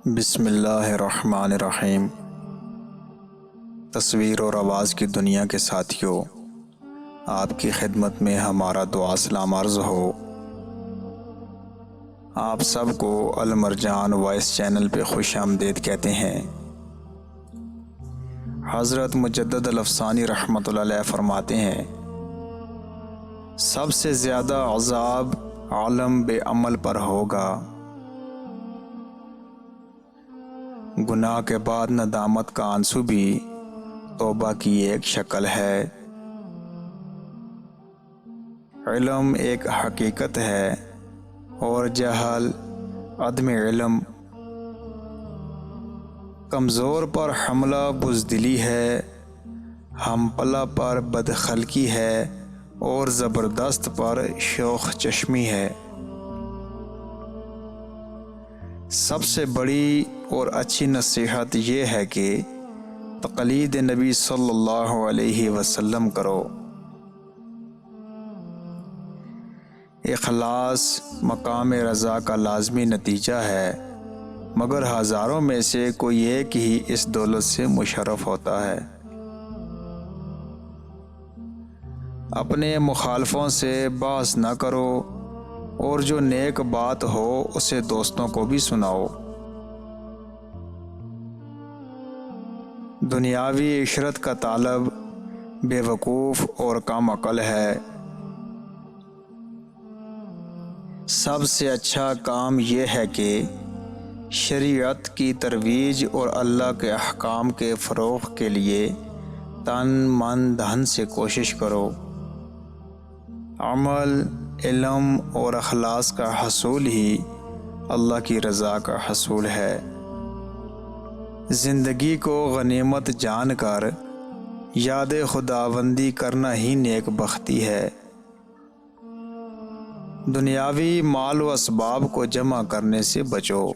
بسم اللہ الرحمن الرحیم۔ تصویر اور آواز کی دنیا کے ساتھیوں، آپ کی خدمت میں ہمارا دعا سلام عرض ہو۔ آپ سب کو المرجان وائس چینل پہ خوش آمدید کہتے ہیں۔ حضرت مجدد الافسانی رحمۃ اللہ علیہ فرماتے ہیں، سب سے زیادہ عذاب عالم بے عمل پر ہوگا۔ گناہ کے بعد ندامت کا آنسو بھی توبہ کی ایک شکل ہے۔ علم ایک حقیقت ہے اور جہل عدم علم۔ کمزور پر حملہ بزدلی ہے، ہم پلہ پر بدخلقی ہے اور زبردست پر شوخ چشمی ہے۔ سب سے بڑی اور اچھی نصیحت یہ ہے کہ تقلید نبی صلی اللہ علیہ وسلم کرو۔ اخلاص مقام رضا کا لازمی نتیجہ ہے، مگر ہزاروں میں سے کوئی ایک ہی اس دولت سے مشرف ہوتا ہے۔ اپنے مخالفوں سے بحث نہ کرو اور جو نیک بات ہو اسے دوستوں کو بھی سناؤ۔ دنیاوی عشرت کا طالب بے وقوف اور کم عقل ہے۔ سب سے اچھا کام یہ ہے کہ شریعت کی ترویج اور اللہ کے احکام کے فروغ کے لیے تن من دھن سے کوشش کرو۔ عمل، علم اور اخلاص کا حصول ہی اللہ کی رضا کا حصول ہے۔ زندگی کو غنیمت جان کر یاد خداوندی کرنا ہی نیک بختی ہے۔ دنیاوی مال و اسباب کو جمع کرنے سے بچو۔